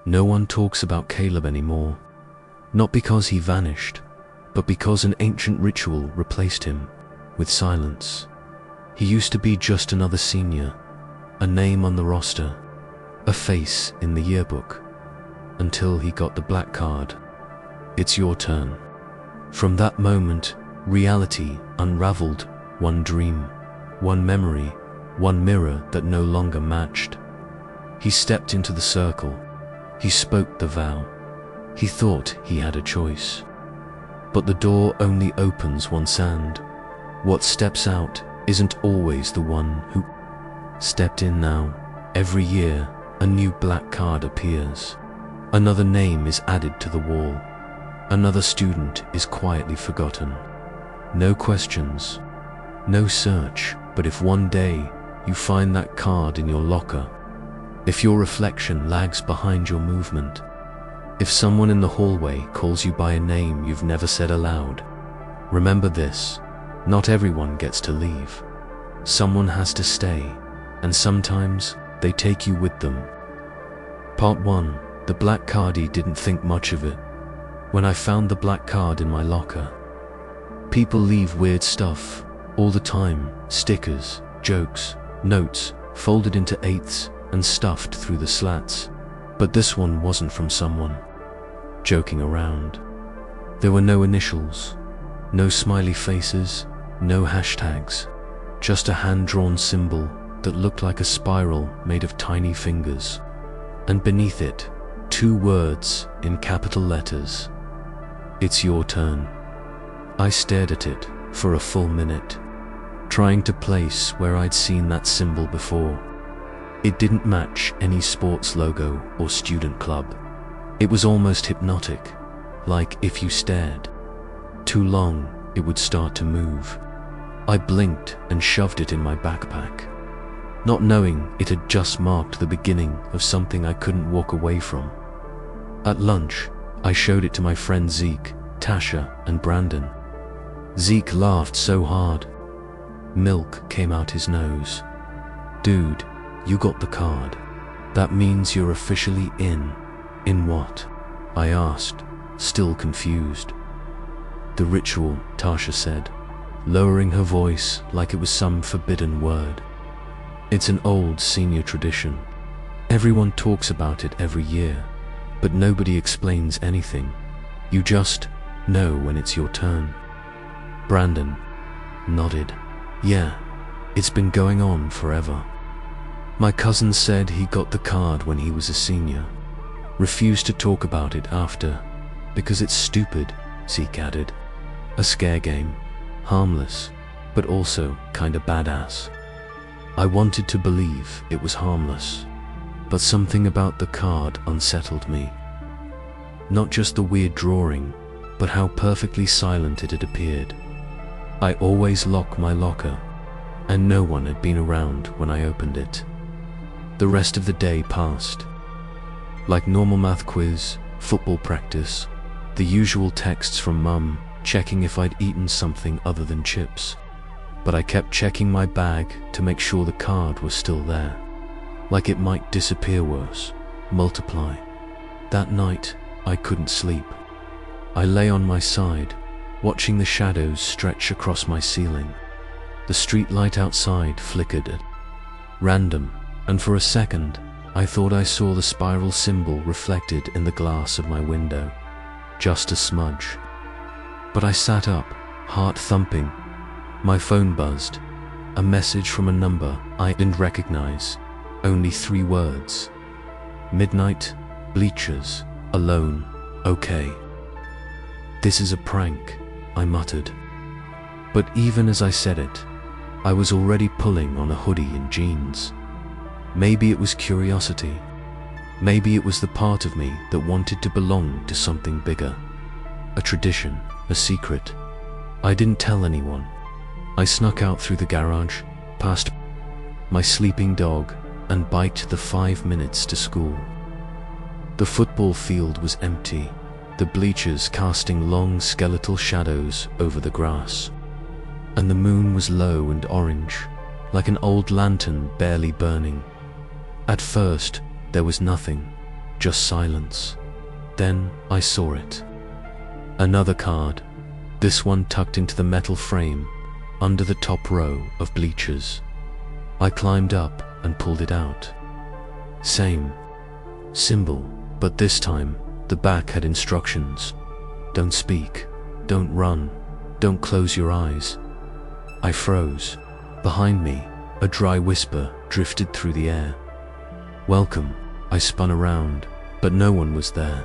No one talks about Caleb anymore. Not because he vanished, but because an ancient ritual replaced him with silence. He used to be just another senior, a name on the roster, a face in the yearbook, until he got the black card. It's your turn. From that moment, reality unraveled. One dream, one memory, one mirror that no longer matched. He stepped into the circle. He spoke the vow. He thought he had a choice. But the door only opens once, and what steps out isn't always the one who stepped in. Now, every year, a new black card appears. Another name is added to the wall. Another student is quietly forgotten. No questions, no search, but if one day you find that card in your locker, if your reflection lags behind your movement, if someone in the hallway calls you by a name you've never said aloud, remember this: not everyone gets to leave. Someone has to stay, and sometimes they take you with them. Part 1. The black cardie didn't think much of it. When I found the black card in my locker, people leave weird stuff all the time: stickers, jokes, notes, folded into eighths and stuffed through the slats. But this one wasn't from someone joking around. There were no initials, no smiley faces, no hashtags, just a hand-drawn symbol that looked like a spiral made of tiny fingers. And beneath it, 2 words in capital letters: "It's your turn." I stared at it for a full minute, trying to place where I'd seen that symbol before. It didn't match any sports logo or student club. It was almost hypnotic, like if you stared too long, it would start to move. I blinked and shoved it in my backpack, not knowing it had just marked the beginning of something I couldn't walk away from. At lunch, I showed it to my friends Zeke, Tasha, and Brandon. Zeke laughed so hard, milk came out his nose. "Dude, you got the card. That means you're officially in." "In what?" I asked, still confused. "The ritual," Tasha said, lowering her voice like it was some forbidden word. "It's an old senior tradition. Everyone talks about it every year, but nobody explains anything. You just know when it's your turn." Brandon nodded. "Yeah, it's been going on forever. My cousin said he got the card when he was a senior. Refused to talk about it after, because it's stupid," Zeke added. "A scare game, harmless, but also kinda badass." I wanted to believe it was harmless, but something about the card unsettled me. Not just the weird drawing, but how perfectly silent it had appeared. I always lock my locker, and no one had been around when I opened it. The rest of the day passed. Like normal math quiz, football practice, the usual texts from Mum checking if I'd eaten something other than chips. But I kept checking my bag to make sure the card was still there, like it might disappear worse, multiply. That night, I couldn't sleep. I lay on my side, watching the shadows stretch across my ceiling. The street light outside flickered at random, and for a second, I thought I saw the spiral symbol reflected in the glass of my window. Just a smudge. But I sat up, heart thumping. My phone buzzed. A message from a number I didn't recognize. Only 3 words. "Midnight, bleachers, alone, okay." "This is a prank," I muttered. But even as I said it, I was already pulling on a hoodie and jeans. Maybe it was curiosity. Maybe it was the part of me that wanted to belong to something bigger. A tradition, a secret. I didn't tell anyone. I snuck out through the garage, past my sleeping dog, and biked the 5 minutes to school. The football field was empty, the bleachers casting long skeletal shadows over the grass. And the moon was low and orange, like an old lantern barely burning. At first, there was nothing, just silence. Then I saw it. Another card, this one tucked into the metal frame, under the top row of bleachers. I climbed up and pulled it out. Same symbol, but this time the back had instructions. Don't speak, don't run, don't close your eyes. I froze. Behind me, a dry whisper drifted through the air. Welcome. I spun around, but no one was there.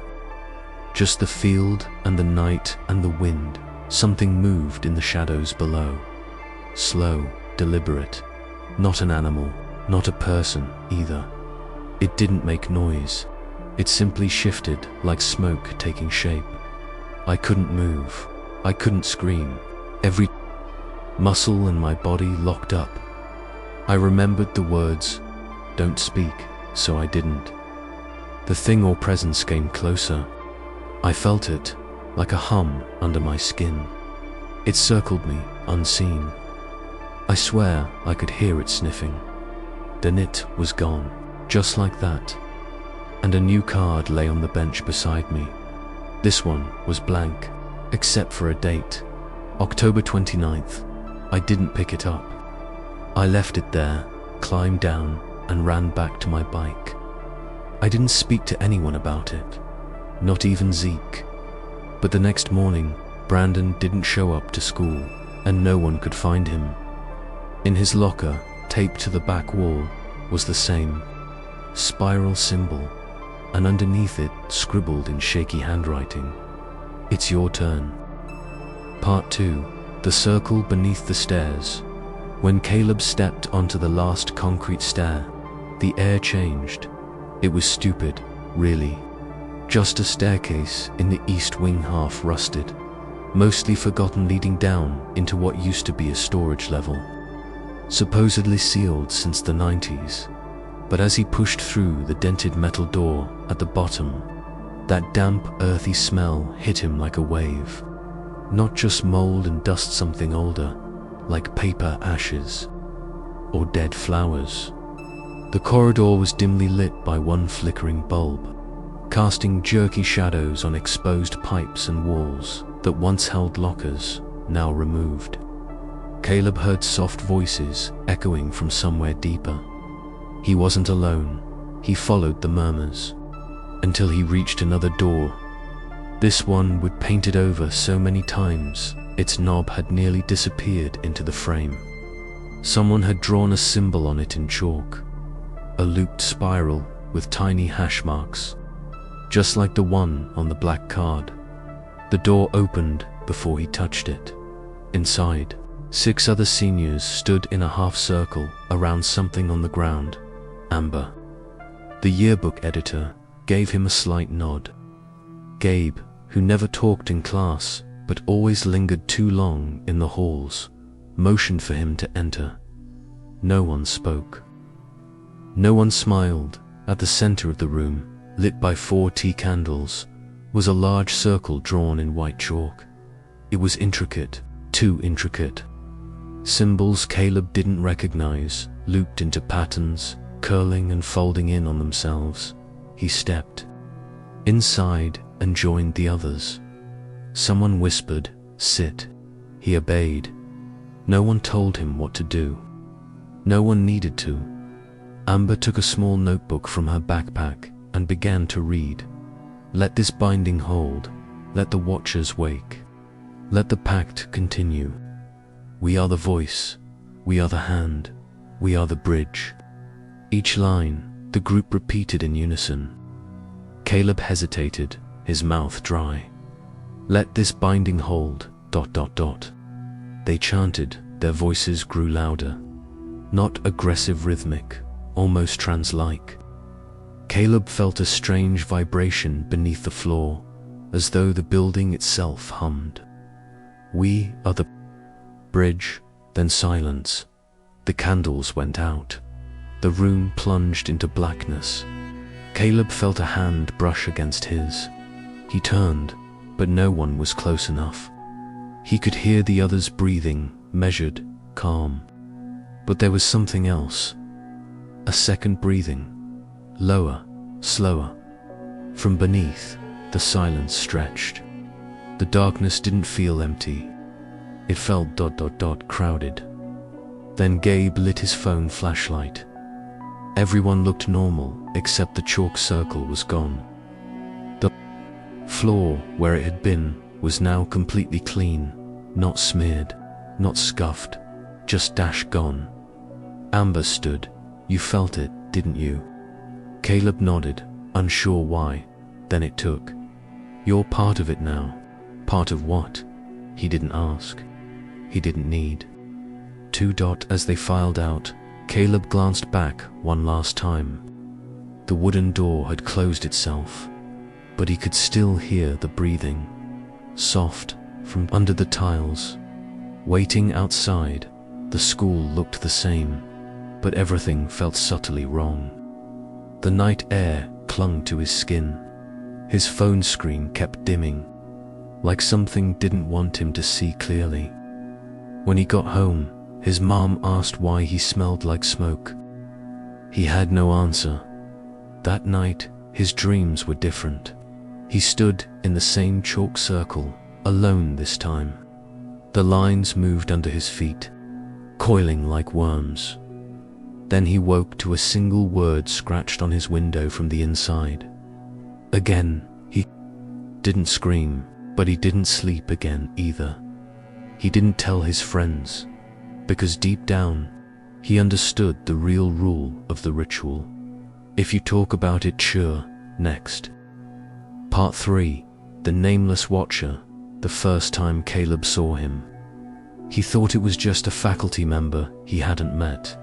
Just the field and the night and the wind. Something moved in the shadows below. Slow, deliberate. Not an animal, not a person either. It didn't make noise. It simply shifted like smoke taking shape. I couldn't move. I couldn't scream. Every muscle in my body locked up. I remembered the words, "Don't speak," so I didn't. The thing or presence came closer. I felt it, like a hum under my skin. It circled me, unseen. I swear I could hear it sniffing. Then it was gone, just like that. And a new card lay on the bench beside me. This one was blank, except for a date. October 29th. I didn't pick it up. I left it there, climbed down, and ran back to my bike. I didn't speak to anyone about it, not even Zeke. But the next morning, Brandon didn't show up to school, and no one could find him. In his locker, taped to the back wall, was the same spiral symbol, and underneath it, scribbled in shaky handwriting, "It's your turn." Part 2. The circle beneath the stairs. When Caleb stepped onto the last concrete stair, the air changed. It was stupid, really. Just a staircase in the east wing, half rusted, mostly forgotten, leading down into what used to be a storage level. Supposedly sealed since the 90s, but as he pushed through the dented metal door at the bottom, that damp, earthy smell hit him like a wave. Not just mold and dust, something older, like paper ashes or dead flowers. The corridor was dimly lit by one flickering bulb, casting jerky shadows on exposed pipes and walls that once held lockers, now removed. Caleb heard soft voices echoing from somewhere deeper. He wasn't alone. He followed the murmurs until he reached another door. This one would painted over so many times, its knob had nearly disappeared into the frame. Someone had drawn a symbol on it in chalk, a looped spiral with tiny hash marks, just like the one on the black card. The door opened before he touched it. Inside, 6 other seniors stood in a half circle around something on the ground. Amber. The yearbook editor gave him a slight nod. Gabe, who never talked in class but always lingered too long in the halls, motioned for him to enter. No one spoke. No one smiled. At the center of the room, lit by 4 tea candles, was a large circle drawn in white chalk. It was intricate, too intricate. Symbols Caleb didn't recognize, looped into patterns, curling and folding in on themselves. He stepped inside and joined the others. Someone whispered, "Sit." He obeyed. No one told him what to do. No one needed to. Amber took a small notebook from her backpack and began to read. "Let this binding hold. Let the watchers wake. Let the pact continue. We are the voice. We are the hand. We are the bridge." Each line, the group repeated in unison. Caleb hesitated, his mouth dry. "Let this binding hold, ... They chanted, their voices grew louder. Not aggressive, rhythmic, almost trance-like. Caleb felt a strange vibration beneath the floor, as though the building itself hummed. "We are the bridge," then silence. The candles went out. The room plunged into blackness. Caleb felt a hand brush against his. He turned, but no one was close enough. He could hear the others breathing, measured, calm. But there was something else. A second breathing. Lower, slower. From beneath, the silence stretched. The darkness didn't feel empty. It felt crowded. Then Gabe lit his phone flashlight. Everyone looked normal, except the chalk circle was gone. The floor, where it had been, was now completely clean, not smeared, not scuffed, just gone. Amber stood. You felt it, didn't you? Caleb nodded, unsure why. Then it took. You're part of it now. Part of what? He didn't ask. He didn't need. As they filed out, Caleb glanced back one last time. The wooden door had closed itself, but he could still hear the breathing, soft, from under the tiles. Waiting outside, the school looked the same, but everything felt subtly wrong. The night air clung to his skin. His phone screen kept dimming, like something didn't want him to see clearly. When he got home, his mom asked why he smelled like smoke. He had no answer. That night, his dreams were different. He stood in the same chalk circle, alone this time. The lines moved under his feet, coiling like worms. Then he woke to a single word scratched on his window from the inside. Again, he didn't scream, but he didn't sleep again either. He didn't tell his friends, because deep down, he understood the real rule of the ritual. If you talk about it, sure, next. Part 3, The Nameless Watcher, the first time Caleb saw him. He thought it was just a faculty member he hadn't met.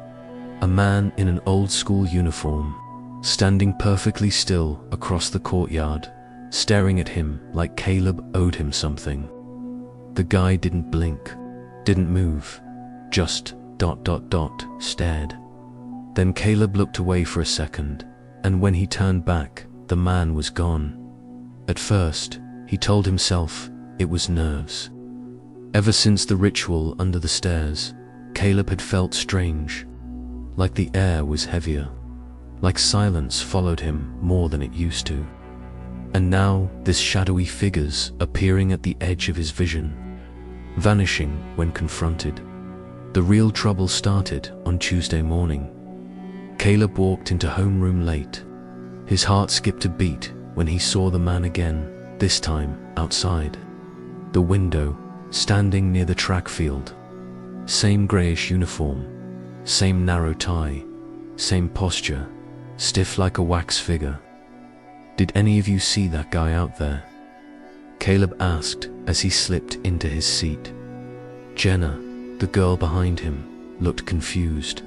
A man in an old school uniform, standing perfectly still across the courtyard, staring at him like Caleb owed him something. The guy didn't blink, didn't move, just stared. Then Caleb looked away for a second, and when he turned back, the man was gone. At first, he told himself it was nerves. Ever since the ritual under the stairs, Caleb had felt strange, like the air was heavier, like silence followed him more than it used to. And now, this shadowy figures appearing at the edge of his vision, vanishing when confronted. The real trouble started on Tuesday morning. Caleb walked into homeroom late. His heart skipped a beat when he saw the man again, this time outside the window, standing near the track field. Same grayish uniform, same narrow tie, same posture, stiff like a wax figure. Did any of you see that guy out there? Caleb asked as he slipped into his seat. Jenna, the girl behind him, looked confused.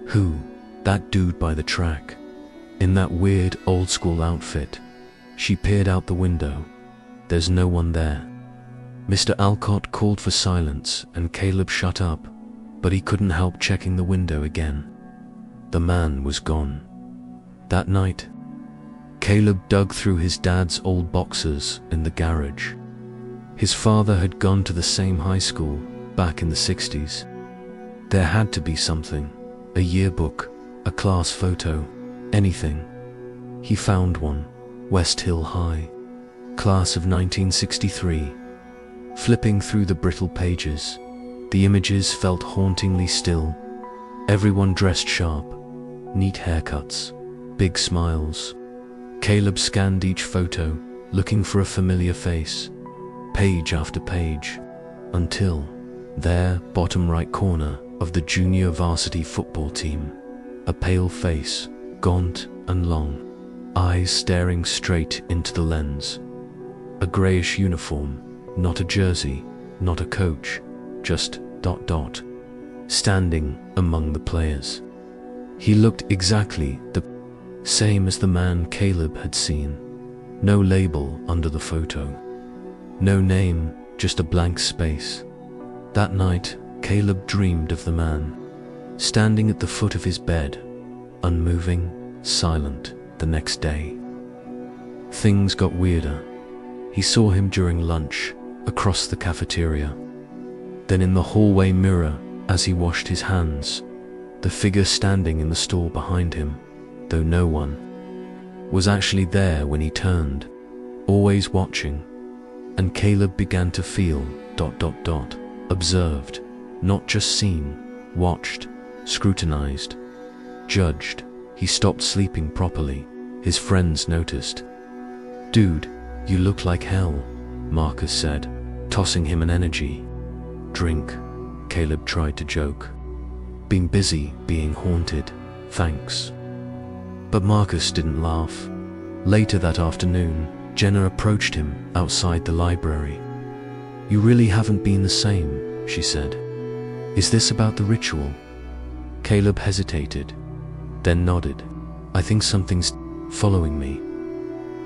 Who? That dude by the track, in that weird old school outfit. She peered out the window. There's no one there. Mr. Alcott called for silence and Caleb shut up, but he couldn't help checking the window again. The man was gone. That night, Caleb dug through his dad's old boxers in the garage. His father had gone to the same high school back in the 60s. There had to be something, a yearbook, a class photo, anything. He found one, West Hill High, class of 1963. Flipping through the brittle pages, the images felt hauntingly still. Everyone dressed sharp, neat haircuts, big smiles. Caleb scanned each photo, looking for a familiar face, page after page, until there, bottom right corner of the junior varsity football team, a pale face, gaunt and long, eyes staring straight into the lens. A grayish uniform, not a jersey, not a coach, just ... standing among the players. He looked exactly the same as the man Caleb had seen. No label under the photo. No name, just a blank space. That night, Caleb dreamed of the man, standing at the foot of his bed, unmoving, silent. The next day, things got weirder. He saw him during lunch, across the cafeteria. Then in the hallway mirror, as he washed his hands, the figure standing in the stall behind him, though no one was actually there when he turned, always watching. And Caleb began to feel ... observed, not just seen, watched, scrutinized, judged. He stopped sleeping properly. His friends noticed. "Dude, you look like hell," Marcus said, tossing him an energy drink. Caleb tried to joke. "Been busy being haunted, thanks." But Marcus didn't laugh. Later that afternoon, Jenna approached him outside the library. "You really haven't been the same," she said. "Is this about the ritual?" Caleb hesitated, then nodded. "I think something's following me.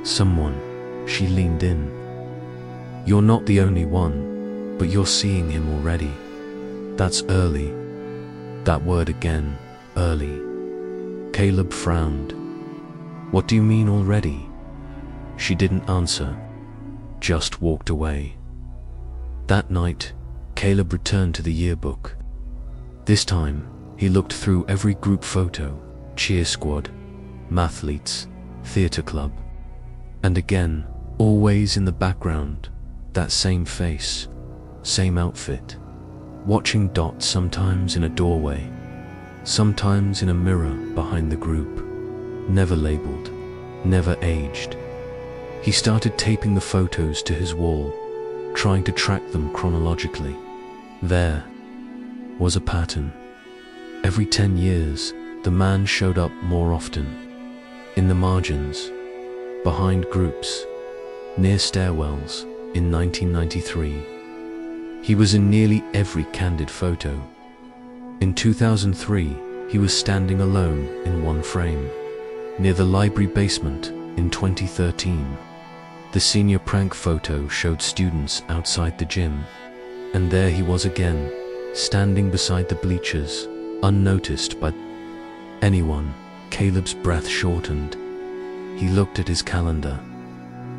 Someone." She leaned in. "You're not the only one, but you're seeing him already. That's early." That word again, early. Caleb frowned. "What do you mean already?" She didn't answer, just walked away. That night, Caleb returned to the yearbook. This time, he looked through every group photo, cheer squad, mathletes, theater club. And again, always in the background, that same face, same outfit. Watching Dot sometimes in a doorway, sometimes in a mirror behind the group. Never labeled, never aged. He started taping the photos to his wall, trying to track them chronologically. There was a pattern. Every 10 years, the man showed up more often. In the margins, behind groups, near stairwells. In 1993, he was in nearly every candid photo. In 2003, he was standing alone in one frame, near the library basement. In 2013, the senior prank photo showed students outside the gym, and there he was again, standing beside the bleachers, unnoticed by anyone. Caleb's breath shortened. He looked at his calendar.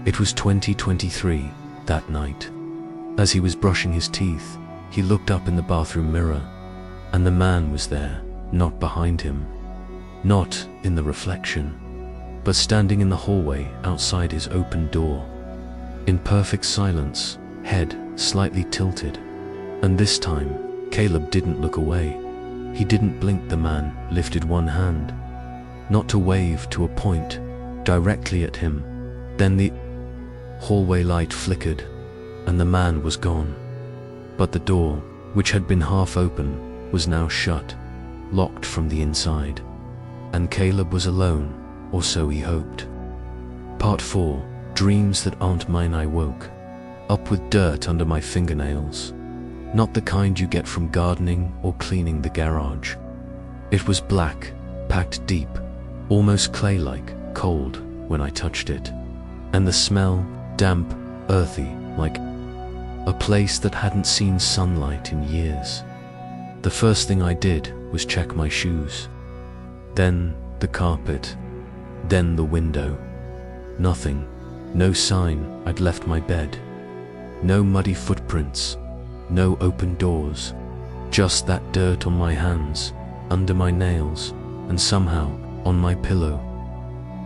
It was 2023 that night. As he was brushing his teeth, he looked up in the bathroom mirror, and the man was there, not behind him, not in the reflection, but standing in the hallway outside his open door. In perfect silence, head slightly tilted. And this time, Caleb didn't look away. He didn't blink. The man lifted one hand, not to wave, to a point directly at him. Then the hallway light flickered, and the man was gone. But the door, which had been half open, was now shut, locked from the inside. And Caleb was alone, or so he hoped. Part 4. Dreams that aren't mine. I woke up with dirt under my fingernails. Not the kind you get from gardening or cleaning the garage. It was black, packed deep, almost clay-like, cold when I touched it. And the smell, damp, earthy, like a place that hadn't seen sunlight in years. The first thing I did was check my shoes. Then the carpet. Then the window. Nothing. No sign I'd left my bed. No muddy footprints. No open doors. Just that dirt on my hands, under my nails, and somehow on my pillow.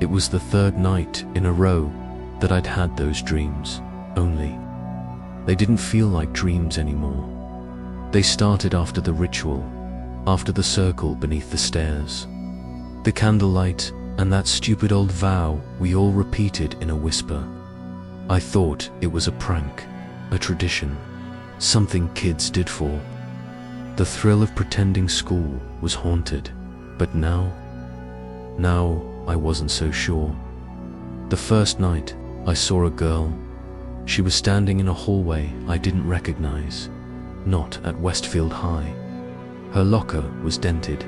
It was the third night in a row that I'd had those dreams, only they didn't feel like dreams anymore. They started after the ritual, after the circle beneath the stairs, the candlelight, and that stupid old vow we all repeated in a whisper. I thought it was a prank, a tradition, something kids did for. The thrill of pretending school was haunted, but now I wasn't so sure. The first night, I saw a girl. She was standing in a hallway I didn't recognize, not at Westfield High. Her locker was dented,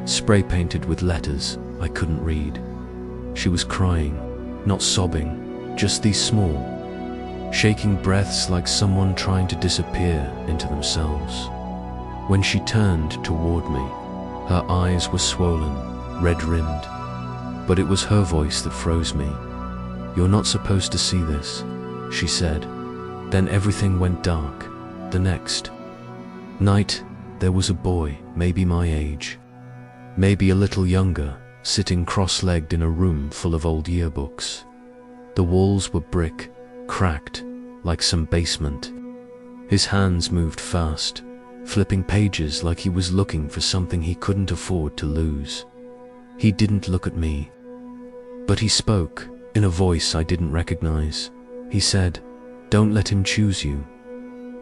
spray painted with letters I couldn't read. She was crying, not sobbing, just these small, shaking breaths like someone trying to disappear into themselves. When she turned toward me, her eyes were swollen, red-rimmed, but it was her voice that froze me. "You're not supposed to see this," she said. Then everything went dark. The next night, there was a boy, maybe my age, maybe a little younger, sitting cross-legged in a room full of old yearbooks. The walls were brick, cracked, like some basement. His hands moved fast, flipping pages like he was looking for something he couldn't afford to lose. He didn't look at me, but he spoke in a voice I didn't recognize. He said, "Don't let him choose you."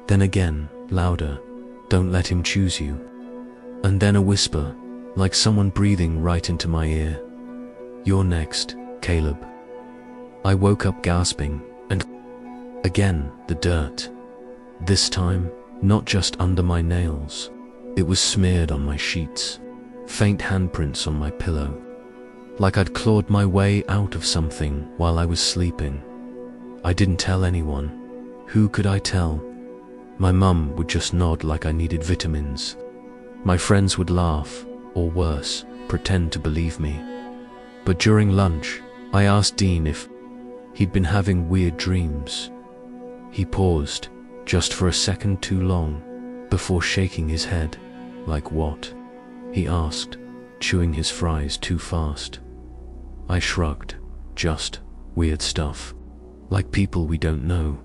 Then again, louder, "Don't let him choose you." And then a whisper, like someone breathing right into my ear, "You're next, Caleb." I woke up gasping, and again the dirt. This time, not just under my nails. It was smeared on my sheets, faint handprints on my pillow, like I'd clawed my way out of something while I was sleeping. I didn't tell anyone. Who could I tell? My mum would just nod like I needed vitamins. My friends would laugh, or worse, pretend to believe me. But during lunch, I asked Dean if he'd been having weird dreams. He paused, just for a second too long, before shaking his head. "Like what?" he asked, chewing his fries too fast. I shrugged. "Just weird stuff. Like people we don't know,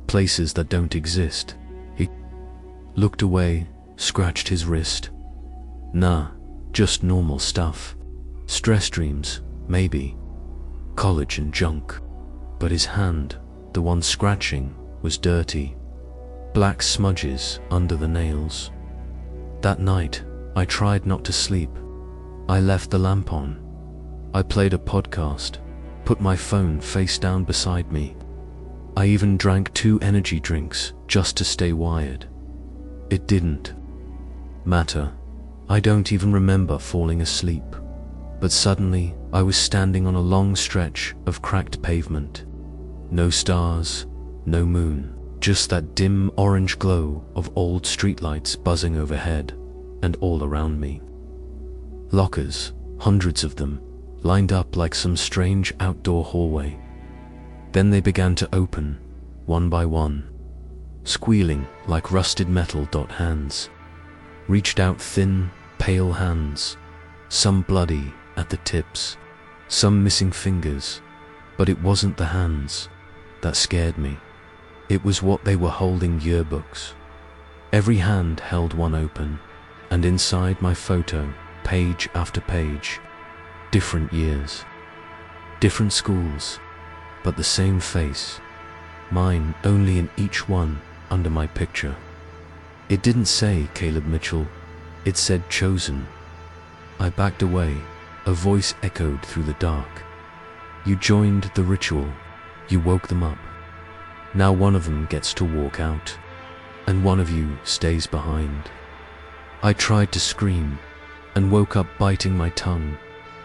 places that don't exist." He looked away, scratched his wrist. "Nah, just normal stuff. Stress dreams, maybe. College and junk." But his hand, the one scratching, was dirty. Black smudges under the nails. That night, I tried not to sleep. I left the lamp on. I played a podcast, put my phone face down beside me. I even drank 2 energy drinks just to stay wired. It didn't matter. I don't even remember falling asleep. But suddenly, I was standing on a long stretch of cracked pavement. No stars, no moon, just that dim orange glow of old streetlights buzzing overhead and all around me. Lockers, hundreds of them, lined up like some strange outdoor hallway. Then they began to open, one by one, squealing like rusted metal. Hands reached out, thin, pale hands, some bloody at the tips, some missing fingers. But it wasn't the hands that scared me. It was what they were holding: yearbooks. Every hand held one open, and inside my photo, page after page, different years, different schools, but the same face, mine only in each one under my picture. It didn't say Caleb Mitchell, it said chosen. I backed away, a voice echoed through the dark. "You joined the ritual, you woke them up. Now one of them gets to walk out, and one of you stays behind." I tried to scream, and woke up biting my tongue,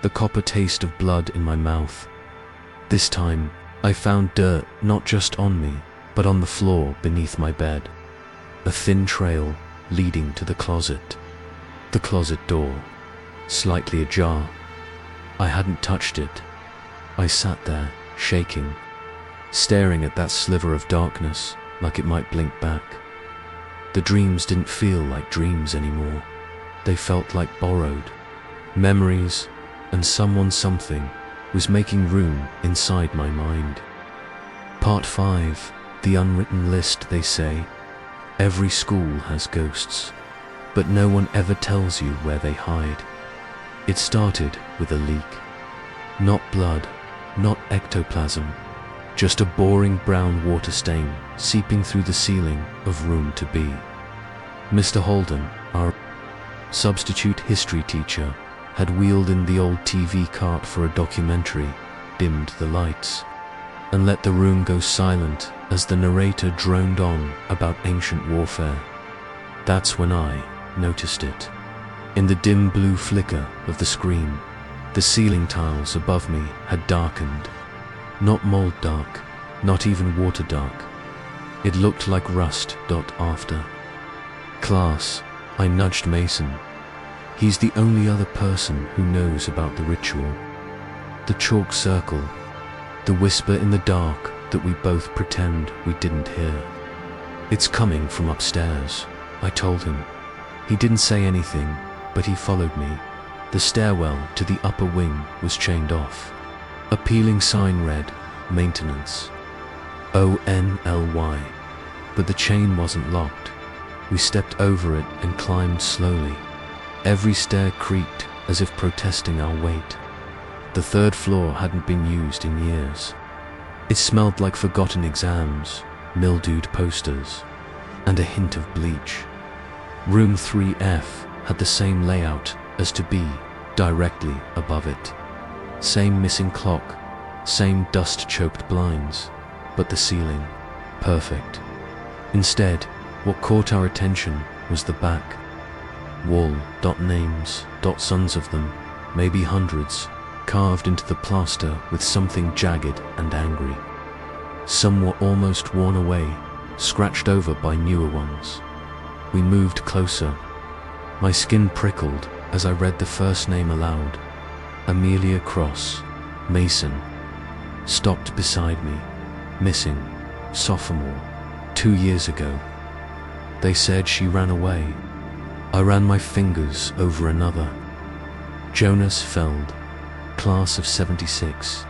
the copper taste of blood in my mouth. This time, I found dirt not just on me, but on the floor beneath my bed. A thin trail leading to the closet. The closet door, slightly ajar. I hadn't touched it. I sat there, shaking, staring at that sliver of darkness like it might blink back. The dreams didn't feel like dreams anymore. They felt like borrowed memories, and something was making room inside my mind. Part 5, the unwritten list. They say, every school has ghosts, but no one ever tells you where they hide. It started with a leak. Not blood, not ectoplasm, just a boring brown water stain seeping through the ceiling of room to be. Mr. Holden, our substitute history teacher, had wheeled in the old TV cart for a documentary, dimmed the lights, and let the room go silent as the narrator droned on about ancient warfare. That's when I noticed it. In the dim blue flicker of the screen, the ceiling tiles above me had darkened. Not mold dark, not even water dark. It looked like rust. After class, I nudged Mason. He's the only other person who knows about the ritual. The chalk circle, the whisper in the dark that we both pretend we didn't hear. It's coming from upstairs, I told him. He didn't say anything, but he followed me. The stairwell to the upper wing was chained off. A peeling sign read, "Maintenance." ONLY. But the chain wasn't locked. We stepped over it and climbed slowly. Every stair creaked as if protesting our weight. The third floor hadn't been used in years. It smelled like forgotten exams, mildewed posters, and a hint of bleach. Room 3F had the same layout as to B, directly above it. Same missing clock, same dust-choked blinds, but the ceiling, perfect. Instead, what caught our attention was the back. Wall, names, sons of them, maybe hundreds, carved into the plaster with something jagged and angry. Some were almost worn away, scratched over by newer ones. We moved closer. My skin prickled as I read the first name aloud. Amelia Cross, Mason. Stopped beside me. Missing. Sophomore. 2 years ago. They said she ran away. I ran my fingers over another. Jonas Feld, class of 76,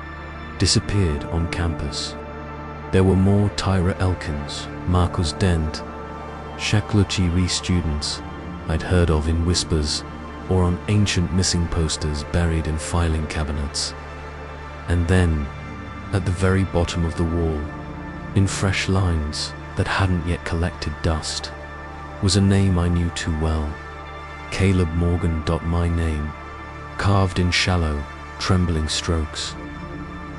disappeared on campus. There were more Tyra Elkins, Marcus Dent, Shakluchi students I'd heard of in whispers or on ancient missing posters buried in filing cabinets. And then, at the very bottom of the wall, in fresh lines that hadn't yet collected dust, was a name I knew too well. Caleb Morgan. My name, carved in shallow, trembling strokes.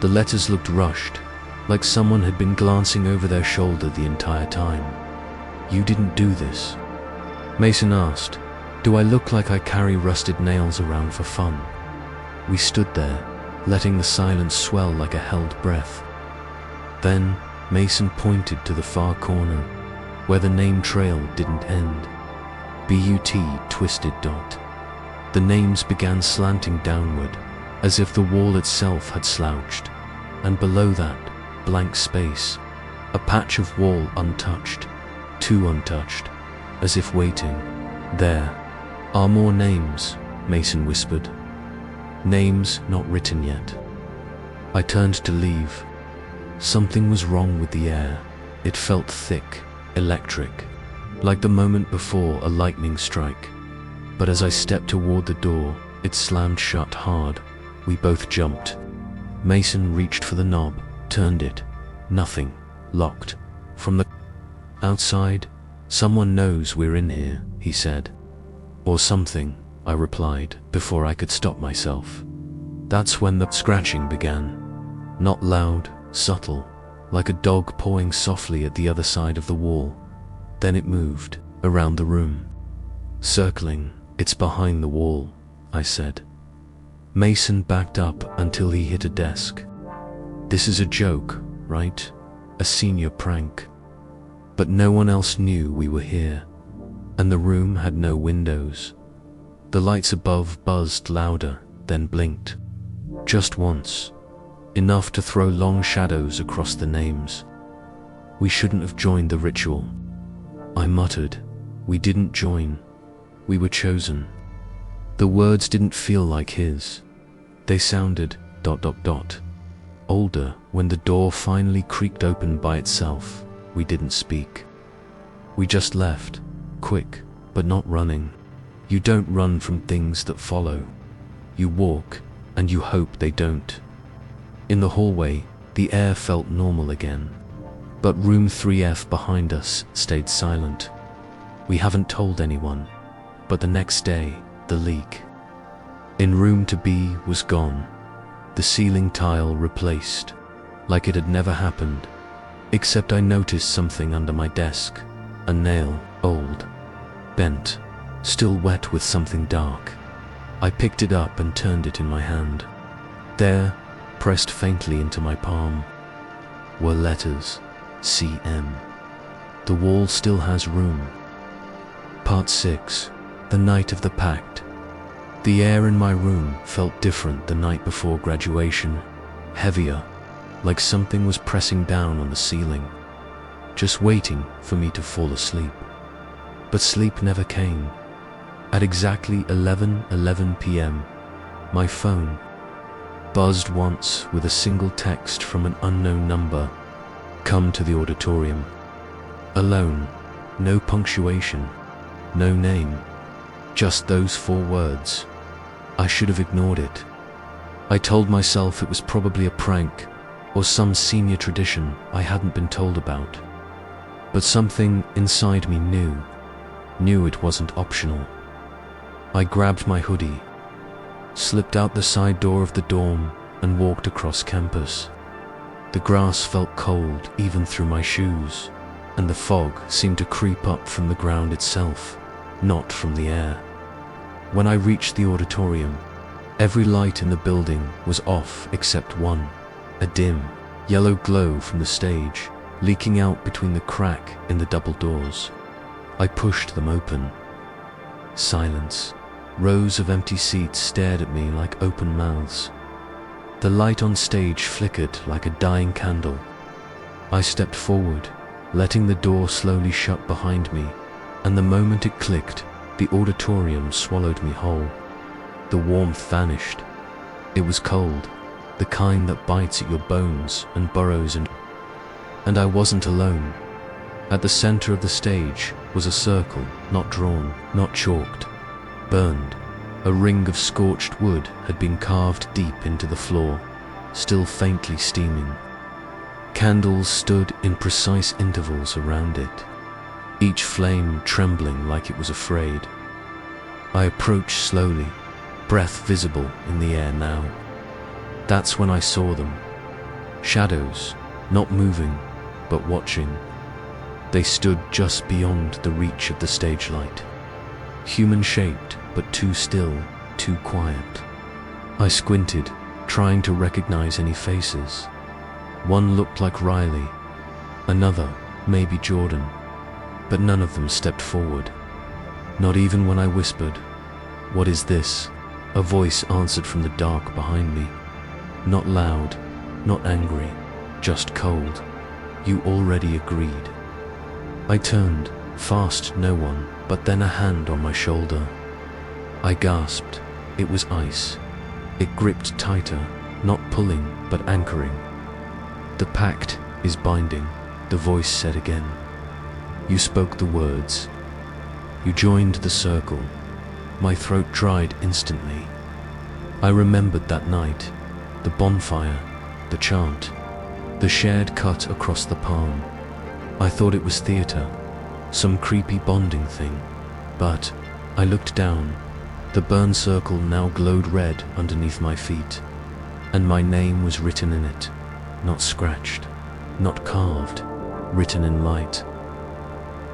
The letters looked rushed, like someone had been glancing over their shoulder the entire time. "You didn't do this?" Mason asked. "Do I look like I carry rusted nails around for fun?" We stood there, letting the silence swell like a held breath. Then Mason pointed to the far corner, where the name trail didn't end. BUT twisted dot. The names began slanting downward, as if the wall itself had slouched, and below that, blank space, a patch of wall untouched, too untouched, as if waiting. "There are more names," Mason whispered. "Names not written yet." I turned to leave. Something was wrong with the air. It felt thick, electric, like the moment before a lightning strike. But as I stepped toward the door, it slammed shut hard. We both jumped. Mason reached for the knob, turned it. Nothing. Locked. From the outside, "Someone knows we're in here," he said. "Or something," I replied, before I could stop myself. That's when the scratching began. Not loud, subtle, like a dog pawing softly at the other side of the wall. Then it moved, around the room. "Circling, it's behind the wall," I said. Mason backed up until he hit a desk. "This is a joke, right? A senior prank." But no one else knew we were here, and the room had no windows. The lights above buzzed louder, then blinked. Just once. Enough to throw long shadows across the names. "We shouldn't have joined the ritual," I muttered. "We didn't join. We were chosen." The words didn't feel like his. They sounded ... older. When the door finally creaked open by itself, we didn't speak. We just left, quick, but not running. You don't run from things that follow. You walk, and you hope they don't. In the hallway, the air felt normal again. But room 3F behind us stayed silent. We haven't told anyone, but the next day, the leak in room 2B was gone. The ceiling tile replaced, like it had never happened. Except I noticed something under my desk. A nail, old, bent, still wet with something dark. I picked it up and turned it in my hand. There, pressed faintly into my palm, were letters, CM. The wall still has room. Part 6. The night of the pact. The air in my room felt different the night before graduation, heavier, like something was pressing down on the ceiling, just waiting for me to fall asleep. But sleep never came. At exactly 11:11 p.m., My phone buzzed once with a single text from an unknown number. Come to the auditorium. Alone, no punctuation, no name, just those 4 words. I should have ignored it. I told myself it was probably a prank or some senior tradition I hadn't been told about. But something inside me knew it wasn't optional. I grabbed my hoodie, slipped out the side door of the dorm, and walked across campus. The grass felt cold even through my shoes, and the fog seemed to creep up from the ground itself, not from the air. When I reached the auditorium, every light in the building was off except one, a dim, yellow glow from the stage, leaking out between the crack in the double doors. I pushed them open. Silence. Rows of empty seats stared at me like open mouths. The light on stage flickered like a dying candle. I stepped forward, letting the door slowly shut behind me, and the moment it clicked, the auditorium swallowed me whole. The warmth vanished. It was cold, the kind that bites at your bones and burrows in. And I wasn't alone. At the center of the stage was a circle, not drawn, not chalked, burned. A ring of scorched wood had been carved deep into the floor, still faintly steaming. Candles stood in precise intervals around it, each flame trembling like it was afraid. I approached slowly, breath visible in the air now. That's when I saw them. Shadows, not moving, but watching. They stood just beyond the reach of the stage light. Human-shaped, but too still, too quiet. I squinted, trying to recognize any faces. One looked like Riley, another, maybe Jordan, but none of them stepped forward. Not even when I whispered, "What is this?" A voice answered from the dark behind me. Not loud, not angry, just cold. "You already agreed." I turned, fast no one, but then a hand on my shoulder. I gasped. It was ice. It gripped tighter, not pulling, but anchoring. "The pact is binding," the voice said again. "You spoke the words. You joined the circle." My throat dried instantly. I remembered that night, the bonfire, the chant, the shared cut across the palm. I thought it was theater, some creepy bonding thing, but I looked down. The burned circle now glowed red underneath my feet, and my name was written in it, not scratched, not carved, written in light.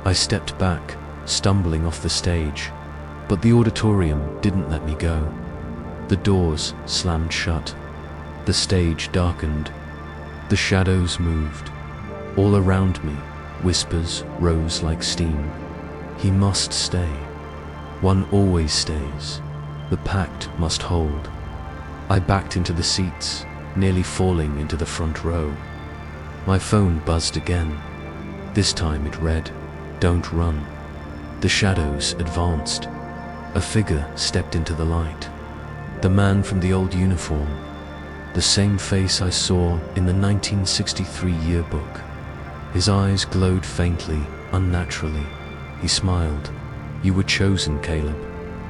I stepped back, stumbling off the stage, but the auditorium didn't let me go. The doors slammed shut. The stage darkened. The shadows moved. All around me, whispers rose like steam. He must stay. One always stays. The pact must hold. I backed into the seats, nearly falling into the front row. My phone buzzed again. This time it read, "Don't run." The shadows advanced. A figure stepped into the light. The man from the old uniform. The same face I saw in the 1963 yearbook. His eyes glowed faintly, unnaturally. He smiled. "You were chosen, Caleb.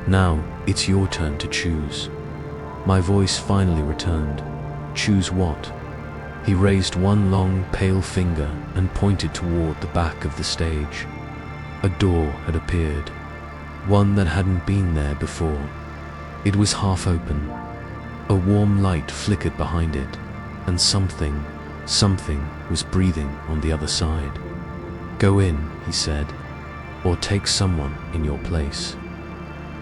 Now it's your turn to choose." My voice finally returned. "Choose what?" He raised one long, pale finger and pointed toward the back of the stage. A door had appeared, one that hadn't been there before. It was half open. A warm light flickered behind it, and something was breathing on the other side. "Go in," he said, "or take someone in your place."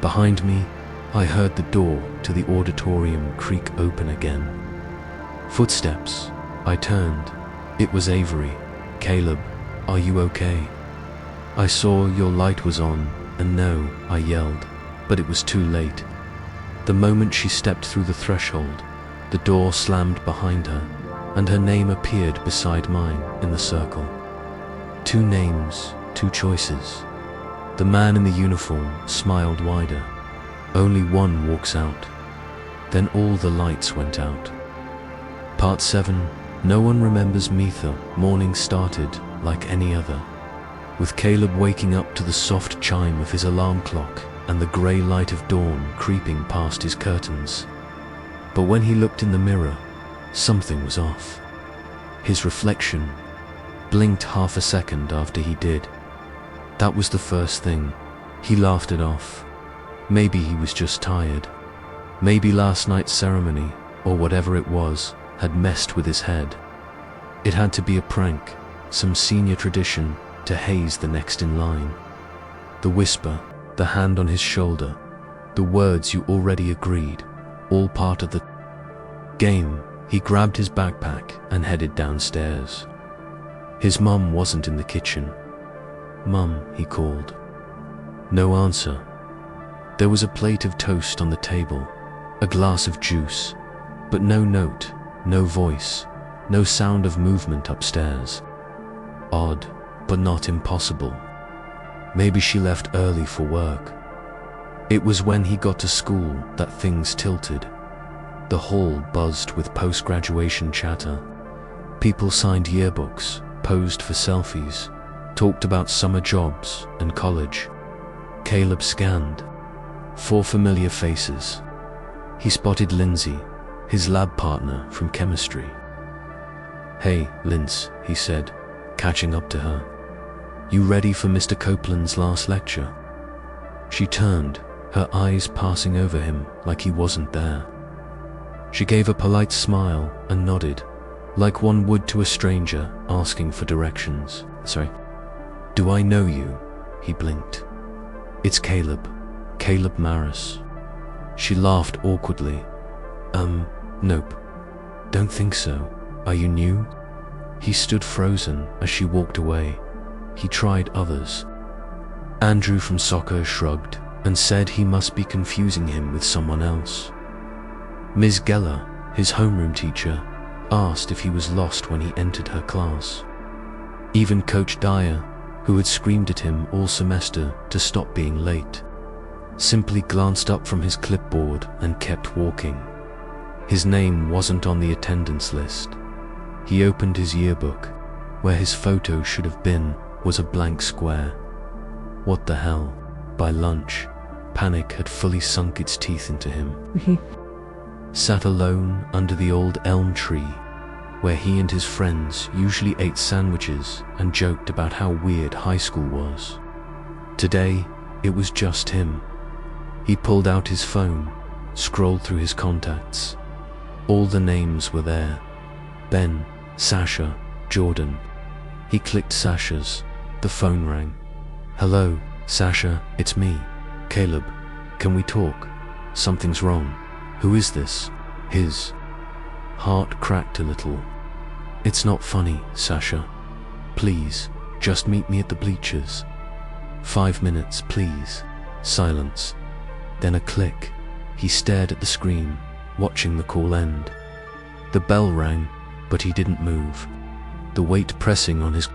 Behind me, I heard the door to the auditorium creak open again. Footsteps. I turned. It was Avery. "Caleb, are you okay?" I saw your light was on, and no, I yelled, but it was too late. The moment she stepped through the threshold, the door slammed behind her, and her name appeared beside mine in the circle. 2 names, 2 choices. The man in the uniform smiled wider. "Only one walks out." Then all the lights went out. Part 7. No one remembers Metha. Morning started like any other, with Caleb waking up to the soft chime of his alarm clock and the grey light of dawn creeping past his curtains. But when he looked in the mirror, something was off. His reflection blinked half a second after he did. That was the first thing. He laughed it off. Maybe he was just tired. Maybe last night's ceremony, or whatever it was, had messed with his head. It had to be a prank, some senior tradition to haze the next in line. The whisper, the hand on his shoulder, the words you already agreed, all part of the game. He grabbed his backpack and headed downstairs. His mum wasn't in the kitchen. "Mum," he called. No answer. There was a plate of toast on the table, a glass of juice, but no note, no voice, no sound of movement upstairs. Odd, but not impossible. Maybe she left early for work. It was when he got to school that things tilted. The hall buzzed with post-graduation chatter. People signed yearbooks, posed for selfies, talked about summer jobs and college. Caleb scanned. 4 familiar faces. He spotted Lindsay, his lab partner from chemistry. "Hey, Linz," he said, catching up to her. "You ready for Mr. Copeland's last lecture?" She turned, her eyes passing over him like he wasn't there. She gave a polite smile and nodded, like one would to a stranger asking for directions. "Sorry. Do I know you?" He blinked. "It's Caleb. Caleb Maris." She laughed awkwardly. Nope. Don't think so. Are you new?" He stood frozen as she walked away. He tried others. Andrew from soccer shrugged and said he must be confusing him with someone else. Ms. Geller, his homeroom teacher, asked if he was lost when he entered her class. Even Coach Dyer, who had screamed at him all semester to stop being late, simply glanced up from his clipboard and kept walking. His name wasn't on the attendance list. He opened his yearbook. Where his photo should have been was a blank square. What the hell? By lunch, panic had fully sunk its teeth into him. Sat alone under the old elm tree, where he and his friends usually ate sandwiches and joked about how weird high school was. Today, it was just him. He pulled out his phone, scrolled through his contacts. All the names were there. Ben, Sasha, Jordan. He clicked Sasha's. The phone rang. "Hello, Sasha, it's me, Caleb. Can we talk? Something's wrong." "Who is this?" His heart cracked a little. "It's not funny, Sasha. Please, just meet me at the bleachers. 5 minutes, please." Silence. Then a click. He stared at the screen, watching the call end. The bell rang, but he didn't move. The weight pressing on his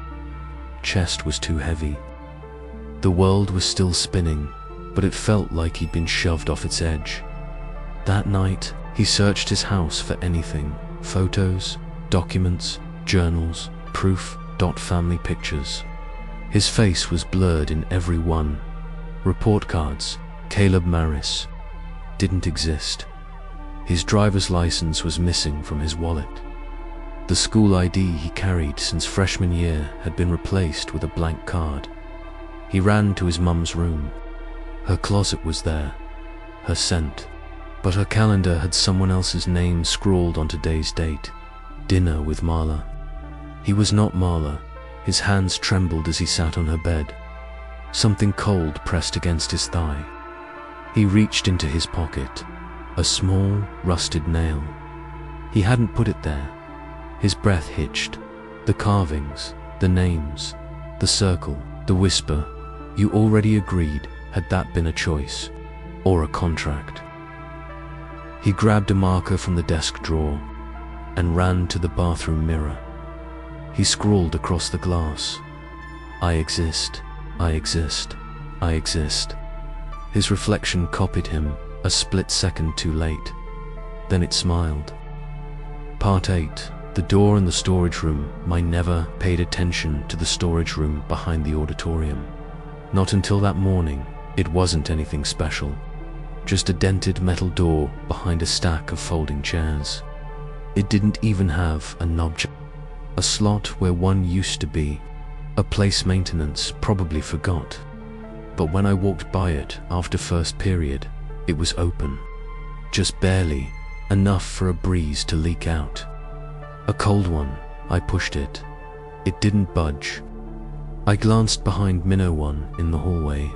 chest was too heavy. The world was still spinning, but it felt like he'd been shoved off its edge. That night, he searched his house for anything: photos, documents, journals, proof, family pictures. His face was blurred in every one. Report cards, Caleb Maris, didn't exist. His driver's license was missing from his wallet. The school ID he carried since freshman year had been replaced with a blank card. He ran to his mum's room. Her closet was there, her scent, but her calendar had someone else's name scrawled on today's date: dinner with Marla. He was not Marla. His hands trembled as he sat on her bed. Something cold pressed against his thigh. He reached into his pocket. A small, rusted nail. He hadn't put it there. His breath hitched. The carvings, the names, the circle, the whisper. You already agreed. Had that been a choice? Or a contract? He grabbed a marker from the desk drawer and ran to the bathroom mirror. He scrawled across the glass: "I exist, I exist, I exist." His reflection copied him a split second too late. then it smiled. Part 8. The door in the storage room. I never paid attention to the storage room behind the auditorium. Not until that morning. It wasn't anything special. Just a dented metal door behind a stack of folding chairs. It didn't even have a knob, a slot where one used to be. A place maintenance probably forgot. But when I walked by it after first period, it was open. Just barely, enough for a breeze to leak out. A cold one. I pushed it. It didn't budge. I glanced behind Minnow One in the hallway.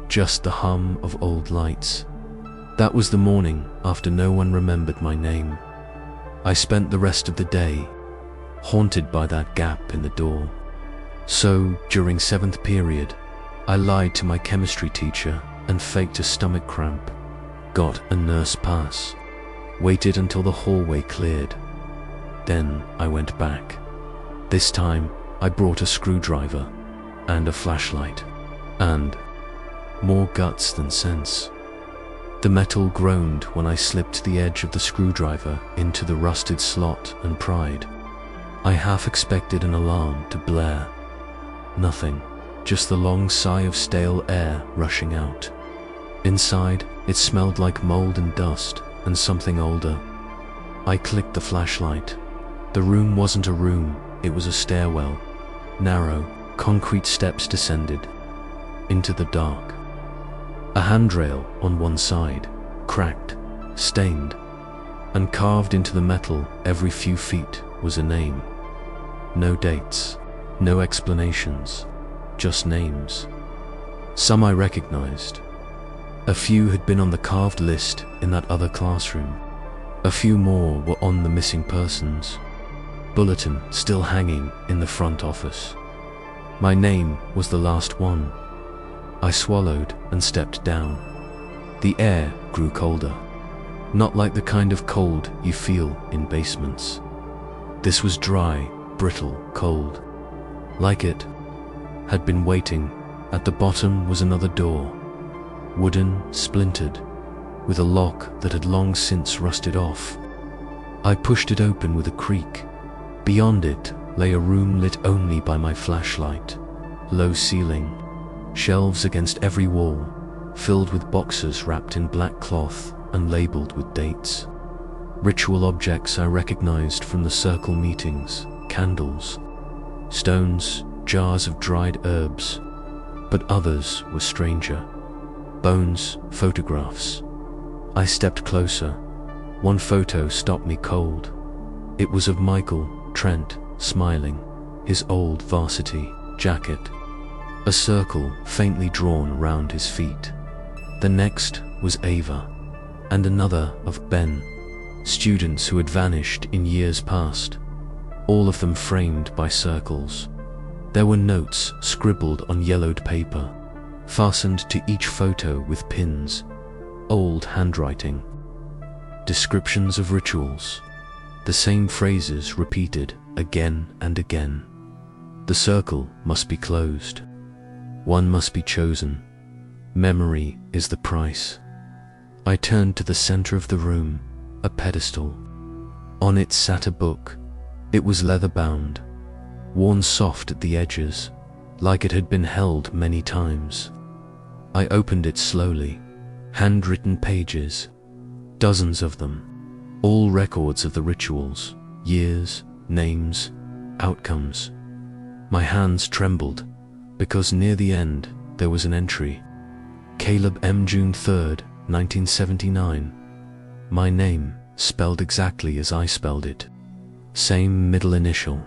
Just the hum of old lights. That was the morning after no one remembered my name. I spent the rest of the day haunted by that gap in the door. So, during 7th period, I lied to my chemistry teacher and faked a stomach cramp. Got a nurse pass. Waited until the hallway cleared. Then I went back. This time, I brought a screwdriver and a flashlight. And more guts than sense. The metal groaned when I slipped the edge of the screwdriver into the rusted slot and pried. I half expected an alarm to blare. Nothing, just the long sigh of stale air rushing out. Inside, it smelled like mold and dust and something older. I clicked the flashlight. The room wasn't a room, it was a stairwell. Narrow, concrete steps descended into the dark. A handrail on one side, cracked, stained, and carved into the metal every few feet was a name. No dates, no explanations, just names. Some I recognized. A few had been on the carved list in that other classroom. A few more were on the missing persons bulletin still hanging in the front office. My name was the last one. I swallowed and stepped down. The air grew colder. Not like the kind of cold you feel in basements. This was dry, brittle cold. Like it had been waiting. At the bottom was another door. Wooden, splintered, with a lock that had long since rusted off. I pushed it open with a creak. Beyond it lay a room lit only by my flashlight. Low ceiling, shelves against every wall, filled with boxes wrapped in black cloth and labeled with dates. Ritual objects I recognized from the circle meetings, candles, stones, jars of dried herbs, but others were stranger. Bones, photographs. I stepped closer. One photo stopped me cold. It was of Michael Trent, smiling, his old varsity jacket. A circle faintly drawn round his feet. The next was Ava, and another of Ben, students who had vanished in years past, all of them framed by circles. There were notes scribbled on yellowed paper, fastened to each photo with pins, old handwriting. Descriptions of rituals, the same phrases repeated again and again. The circle must be closed. One must be chosen. Memory is the price. I turned to the center of the room, a pedestal. On it sat a book. It was leather-bound, worn soft at the edges, like it had been held many times. I opened it slowly. Handwritten pages, dozens of them, all records of the rituals, years, names, outcomes. My hands trembled, because near the end there was an entry. Caleb M. June 3rd, 1979. My name, spelled exactly as I spelled it. Same middle initial.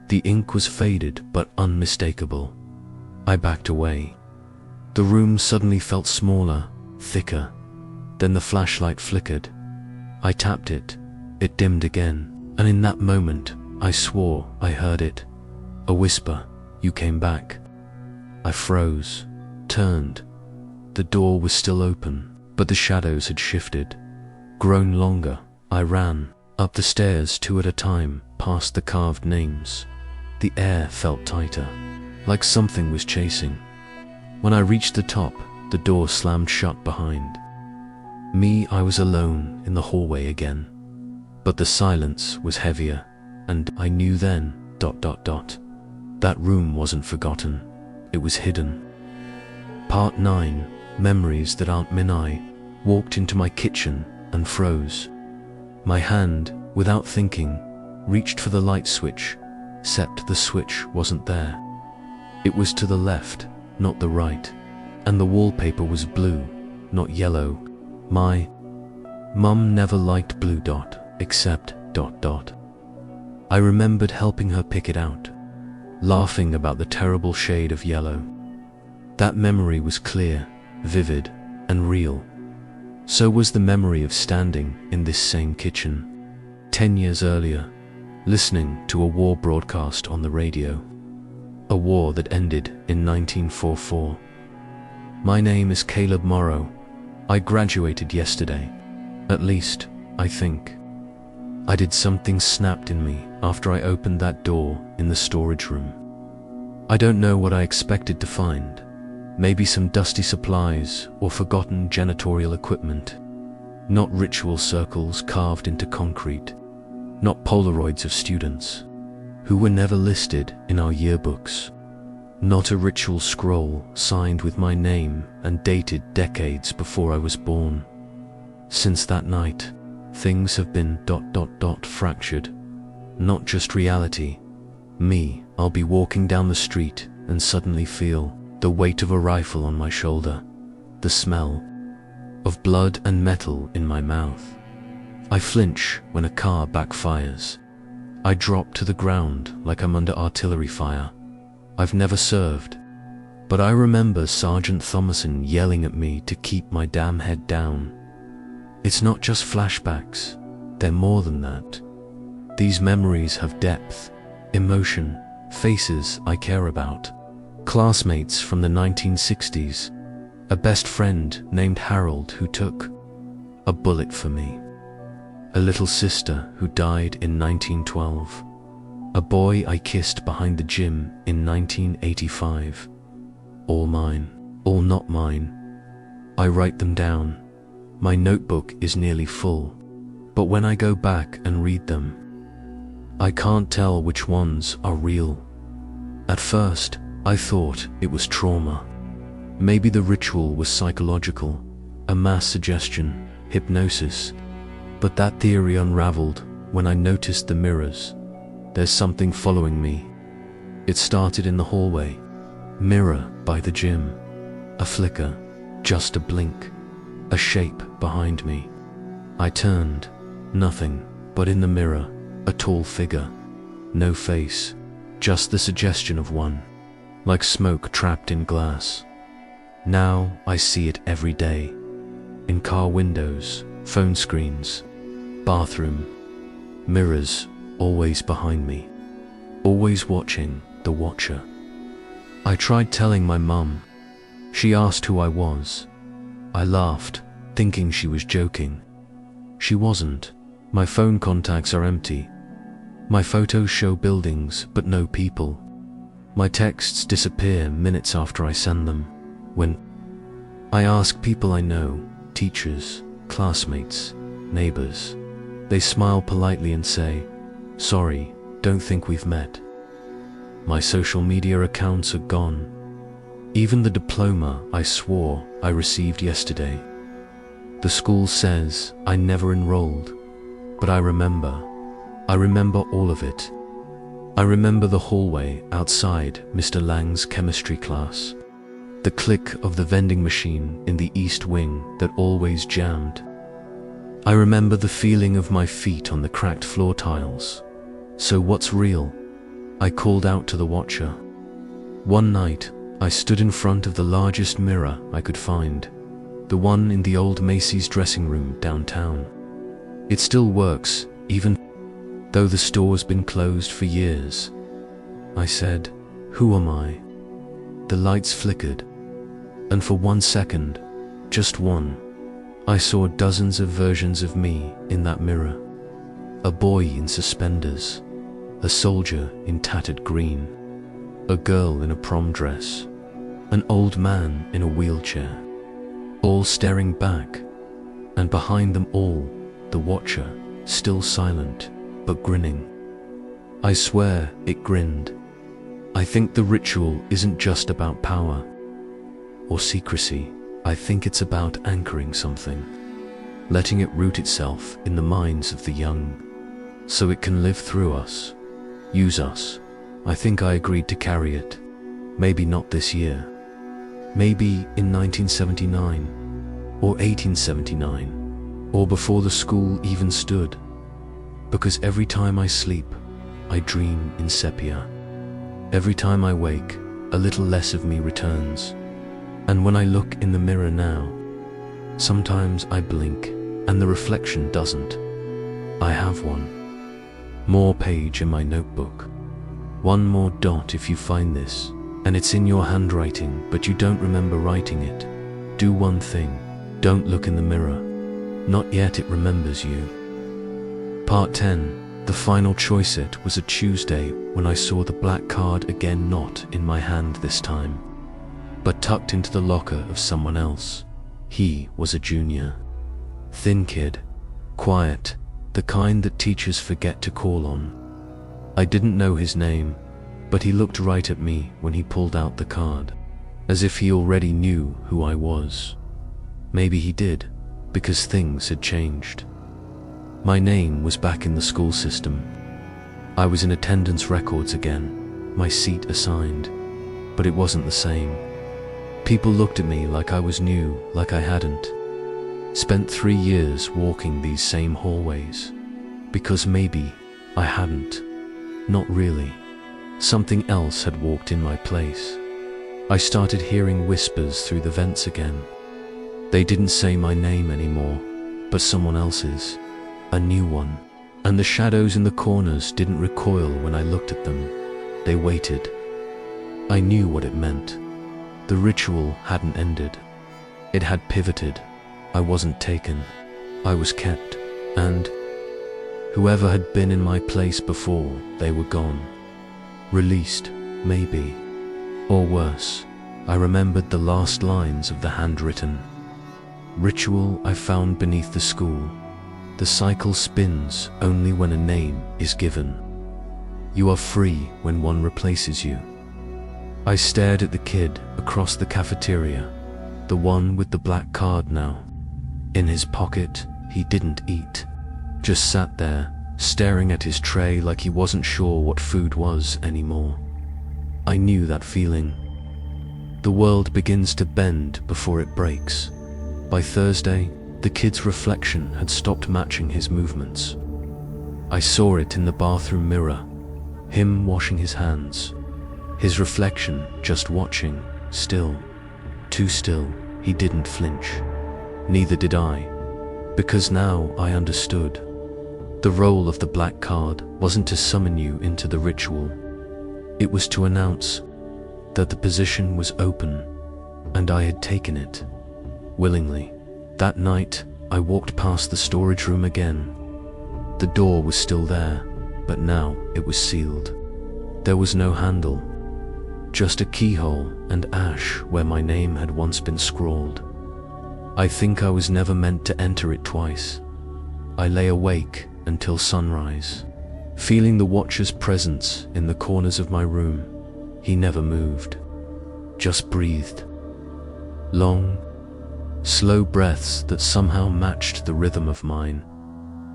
The ink was faded but unmistakable. I backed away. The room suddenly felt smaller, thicker. Then the flashlight flickered. I tapped it. It dimmed again, and in that moment, I swore I heard it. A whisper, "You came back." I froze, turned. The door was still open, but the shadows had shifted, grown longer. I ran, up the stairs 2 at a time, past the carved names. The air felt tighter, like something was chasing. When I reached the top, the door slammed shut behind. I was alone in the hallway again. But the silence was heavier, and I knew then, ... That room wasn't forgotten, it was hidden. Part 9, Memories that aren't mine. I walked into my kitchen and froze. My hand, without thinking, reached for the light switch, except the switch wasn't there. It was to the left, not the right, and the wallpaper was blue, not yellow. My mum never liked blue ... except ... I remembered helping her pick it out, laughing about the terrible shade of yellow. That memory was clear, vivid, and real. So was the memory of standing in this same kitchen 10 years earlier, listening to a war broadcast on the radio. A war that ended in 1944. My name is Caleb Morrow. I graduated yesterday. At least, I think. I did something snapped in me after I opened that door in the storage room. I don't know what I expected to find. Maybe some dusty supplies or forgotten janitorial equipment. Not ritual circles carved into concrete. Not Polaroids of students who were never listed in our yearbooks. Not a ritual scroll signed with my name and dated decades before I was born. Since that night, things have been ... fractured. Not just reality. I'll be walking down the street and suddenly feel the weight of a rifle on my shoulder, the smell of blood and metal in my mouth. I flinch when a car backfires. I drop to the ground like I'm under artillery fire. I've never served, but I remember Sergeant Thomason yelling at me to keep my damn head down. It's not just flashbacks, they're more than that. These memories have depth, emotion, faces I care about. Classmates from the 1960s, a best friend named Harold who took a bullet for me, a little sister who died in 1912, a boy I kissed behind the gym in 1985. All mine, all not mine. I write them down. My notebook is nearly full, but when I go back and read them, I can't tell which ones are real. At first, I thought it was trauma. Maybe the ritual was psychological, a mass suggestion, hypnosis. But that theory unraveled when I noticed the mirrors. There's something following me. It started in the hallway. Mirror by the gym. A flicker, just a blink. A shape behind me. I turned. Nothing, but in the mirror, a tall figure. No face, just the suggestion of one. Like smoke trapped in glass. Now I see it every day. In car windows, phone screens, bathroom, mirrors always behind me. Always watching the watcher. I tried telling my mum. She asked who I was. I laughed, thinking she was joking. She wasn't. My phone contacts are empty. My photos show buildings but no people. My texts disappear minutes after I send them. When I ask people I know, teachers, classmates, neighbors, they smile politely and say, "Sorry, don't think we've met." My social media accounts are gone. Even the diploma I swore I received yesterday. The school says I never enrolled, but I remember all of it. I remember the hallway outside Mr. Lang's chemistry class, the click of the vending machine in the east wing that always jammed. I remember the feeling of my feet on the cracked floor tiles. So what's real? I called out to the watcher. One night, I stood in front of the largest mirror I could find, the one in the old Macy's dressing room downtown. It still works, even though the store's been closed for years. I said, "Who am I?" The lights flickered, and for 1 second, just one, I saw dozens of versions of me in that mirror. A boy in suspenders, a soldier in tattered green, a girl in a prom dress, an old man in a wheelchair, all staring back. and behind them all, the Watcher, still silent, but grinning. I swear it grinned. I think the ritual isn't just about power or secrecy. I think it's about anchoring something, letting it root itself in the minds of the young, so it can live through us, use us. I think I agreed to carry it. Maybe not this year. Maybe in 1979, or 1879, or before the school even stood. Because every time I sleep, I dream in sepia. Every time I wake, a little less of me returns. And when I look in the mirror now, sometimes I blink, and the reflection doesn't. I have one more page in my notebook. One more dot if you find this, and it's in your handwriting, but you don't remember writing it. Do one thing. Don't look in the mirror. Not yet it remembers you. Part 10. The final choice. It was a Tuesday when I saw the black card again, not in my hand this time, but tucked into the locker of someone else. He was a junior. Thin kid. Quiet. The kind that teachers forget to call on. I didn't know his name, but he looked right at me when he pulled out the card, as if he already knew who I was. Maybe he did, because things had changed. My name was back in the school system. I was in attendance records again, my seat assigned, but it wasn't the same. People looked at me like I was new, like I hadn't spent 3 years walking these same hallways, because maybe I hadn't. Not really. Something else had walked in my place. I started hearing whispers through the vents again. They didn't say my name anymore, but someone else's, a new one. And the shadows in the corners didn't recoil when I looked at them. They waited. I knew what it meant. The ritual hadn't ended. It had pivoted. I wasn't taken. I was kept. And whoever had been in my place before, they were gone. Released, maybe. Or worse, I remembered the last lines of the handwritten ritual I found beneath the school. The cycle spins only when a name is given. You are free when one replaces you. I stared at the kid across the cafeteria, the one with the black card now. In his pocket, he didn't eat. Just sat there, staring at his tray like he wasn't sure what food was anymore. I knew that feeling. The world begins to bend before it breaks. By Thursday, the kid's reflection had stopped matching his movements. I saw it in the bathroom mirror, him washing his hands. His reflection just watching, still. Too still, he didn't flinch. Neither did I, because now I understood. The role of the black card wasn't to summon you into the ritual. It was to announce that the position was open, and I had taken it, willingly. That night, I walked past the storage room again. The door was still there, but now it was sealed. There was no handle, just a keyhole and ash where my name had once been scrawled. I think I was never meant to enter it twice. I lay awake until sunrise, feeling the Watcher's presence in the corners of my room. He never moved, just breathed. Long, slow breaths that somehow matched the rhythm of mine.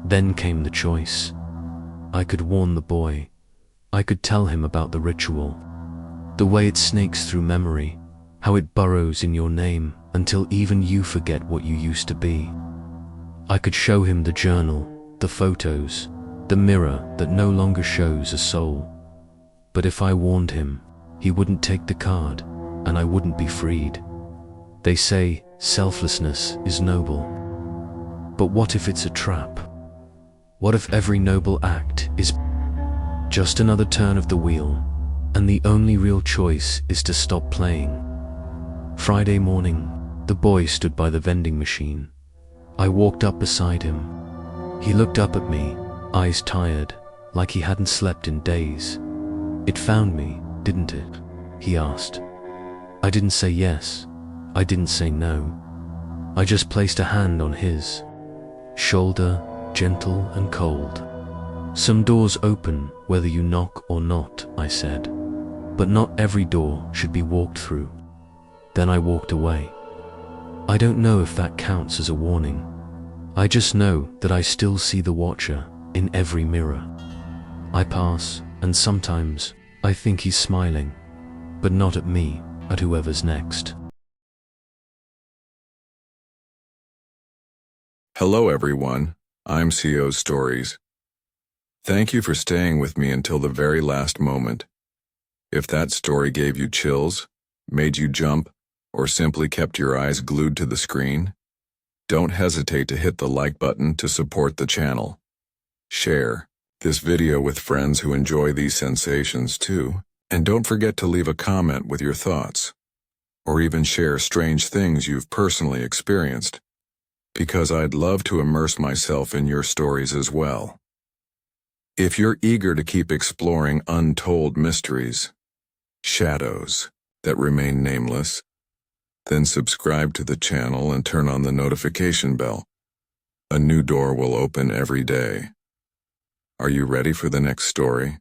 Then came the choice. I could warn the boy. I could tell him about the ritual, the way it snakes through memory, how it burrows in your name until even you forget what you used to be. I could show him the journal, the photos, the mirror that no longer shows a soul. But if I warned him, he wouldn't take the card, and I wouldn't be freed. They say selflessness is noble. But what if it's a trap? What if every noble act is just another turn of the wheel, and the only real choice is to stop playing? Friday morning, the boy stood by the vending machine. I walked up beside him. He looked up at me, eyes tired, like he hadn't slept in days. It found me, didn't it? He asked. I didn't say yes. I didn't say no. I just placed a hand on his, shoulder, gentle and cold. Some doors open whether you knock or not, I said, but not every door should be walked through. Then I walked away. I don't know if that counts as a warning. I just know that I still see the watcher in every mirror. I pass, and sometimes I think he's smiling, but not at me, at whoever's next. Hello everyone, I'm Ceoz Stories. Thank you for staying with me until the very last moment. If that story gave you chills, made you jump, or simply kept your eyes glued to the screen, don't hesitate to hit the like button to support the channel. Share this video with friends who enjoy these sensations too, and don't forget to leave a comment with your thoughts, or even share strange things you've personally experienced, because I'd love to immerse myself in your stories as well. If you're eager to keep exploring untold mysteries, shadows that remain nameless, then subscribe to the channel and turn on the notification bell. A new door will open every day. Are you ready for the next story?